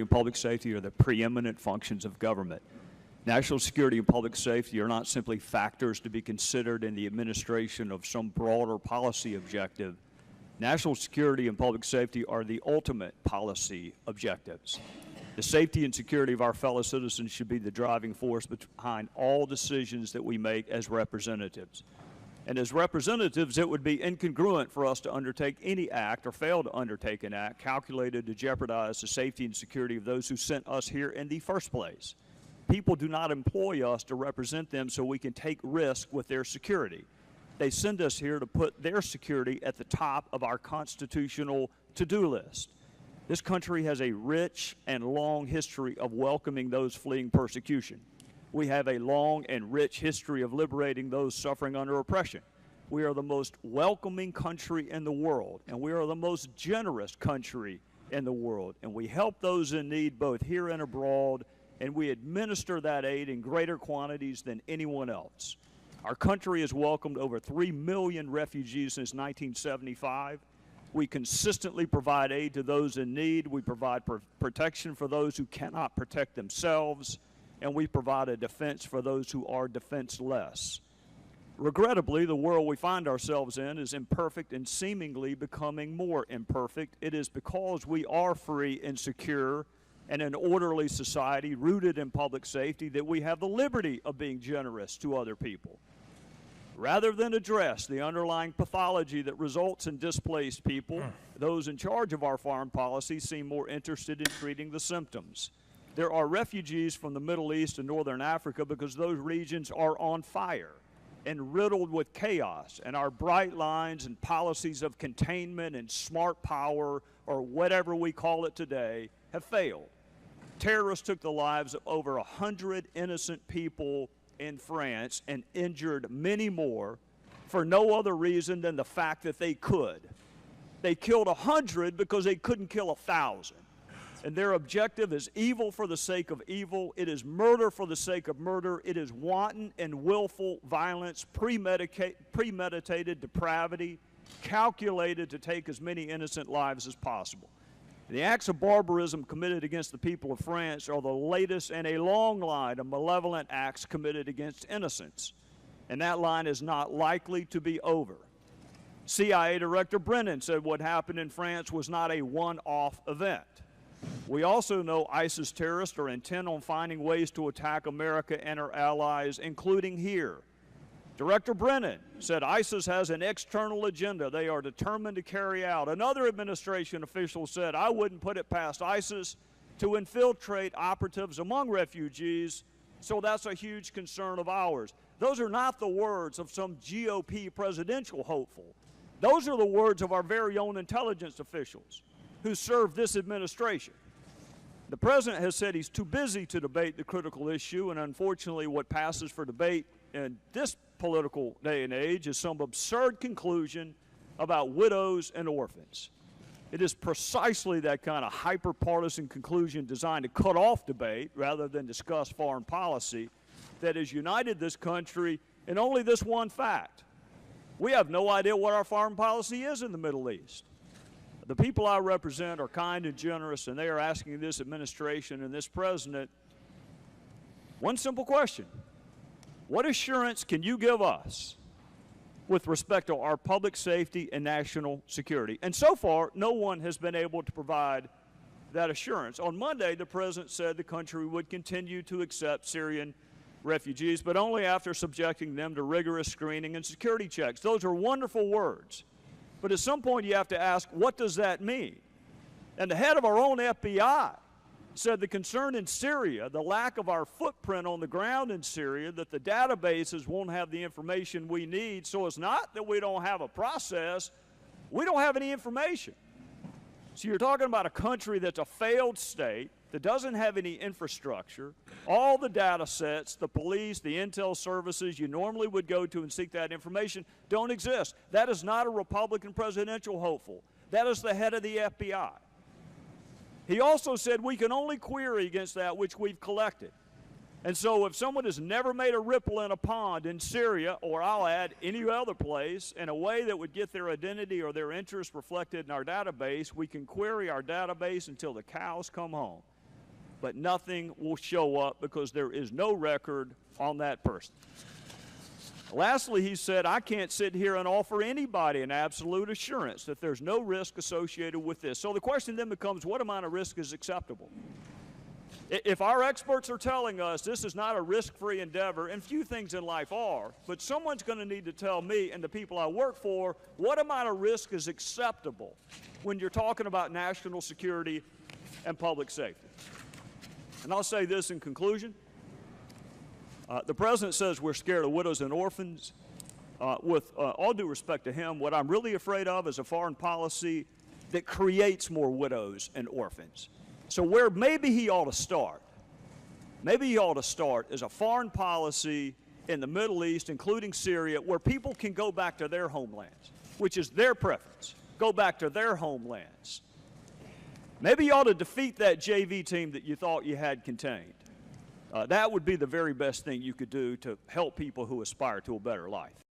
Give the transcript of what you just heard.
and public safety are the preeminent functions of government. National security and public safety are not simply factors to be considered in the administration of some broader policy objective. National security and public safety are the ultimate policy objectives. The safety and security of our fellow citizens should be the driving force behind all decisions that we make as representatives. And as representatives, it would be incongruent for us to undertake any act or fail to undertake an act calculated to jeopardize the safety and security of those who sent us here in the first place. People do not employ us to represent them so we can take risk with their security. They send us here to put their security at the top of our constitutional to-do list. This country has a rich and long history of welcoming those fleeing persecution. We have a long and rich history of liberating those suffering under oppression. We are the most welcoming country in the world, and we are the most generous country in the world. And we help those in need both here and abroad, and we administer that aid in greater quantities than anyone else. Our country has welcomed over 3 million refugees since 1975. We consistently provide aid to those in need. We provide protection for those who cannot protect themselves, and we provide a defense for those who are defenseless. Regrettably, the world we find ourselves in is imperfect and seemingly becoming more imperfect. It is because we are free and secure and an orderly society rooted in public safety that we have the liberty of being generous to other people. Rather than address the underlying pathology that results in displaced people, those in charge of our foreign policy seem more interested in treating the symptoms. There are refugees from the Middle East and Northern Africa because those regions are on fire and riddled with chaos, and our bright lines and policies of containment and smart power, or whatever we call it today, have failed. Terrorists took the lives of over 100 innocent people in France and injured many more for no other reason than the fact that they could. They killed 100 because they couldn't kill 1,000. And their objective is evil for the sake of evil. It is murder for the sake of murder. It is wanton and willful violence, premeditated depravity, calculated to take as many innocent lives as possible. The acts of barbarism committed against the people of France are the latest in a long line of malevolent acts committed against innocents, and that line is not likely to be over. CIA Director Brennan said what happened in France was not a one-off event. We also know ISIS terrorists are intent on finding ways to attack America and our allies, including here. Director Brennan said ISIS has an external agenda they are determined to carry out. Another administration official said, I wouldn't put it past ISIS to infiltrate operatives among refugees, so that's a huge concern of ours. Those are not the words of some GOP presidential hopeful. Those are the words of our very own intelligence officials who serve this administration. The president has said he's too busy to debate the critical issue, and unfortunately what passes for debate in this political day and age is some absurd conclusion about widows and orphans. It is precisely that kind of hyper-partisan conclusion designed to cut off debate rather than discuss foreign policy that has united this country in only this one fact. We have no idea what our foreign policy is in the Middle East. The people I represent are kind and generous, and they are asking this administration and this president one simple question. What assurance can you give us with respect to our public safety and national security? And so far, no one has been able to provide that assurance. On Monday, the president said the country would continue to accept Syrian refugees, but only after subjecting them to rigorous screening and security checks. Those are wonderful words. But at some point, you have to ask, what does that mean? And the head of our own FBI said the concern in Syria, the lack of our footprint on the ground in Syria, that the databases won't have the information we need. So it's not that we don't have a process, we don't have any information. So you're talking about a country that's a failed state, that doesn't have any infrastructure. All the data sets, the police, the intel services you normally would go to and seek that information don't exist. That is not a Republican presidential hopeful. That is the head of the FBI. He also said we can only query against that which we've collected. And so if someone has never made a ripple in a pond in Syria, or I'll add any other place, in a way that would get their identity or their interest reflected in our database, we can query our database until the cows come home. but nothing will show up because there is no record on that person. Lastly, he said, I can't sit here and offer anybody an absolute assurance that there's no risk associated with this. So the question then becomes, what amount of risk is acceptable? If our experts are telling us this is not a risk-free endeavor, and few things in life are, but someone's going to need to tell me and the people I work for what amount of risk is acceptable when you're talking about national security and public safety. And I'll say this in conclusion. The president says we're scared of widows and orphans. With all due respect to him, what I'm really afraid of is a foreign policy that creates more widows and orphans. So where maybe he ought to start is a foreign policy in the Middle East, including Syria, where people can go back to their homelands, which is their preference, go back to their homelands. Maybe you ought to defeat that JV team that you thought you had contained. That would be the very best thing you could do to help people who aspire to a better life.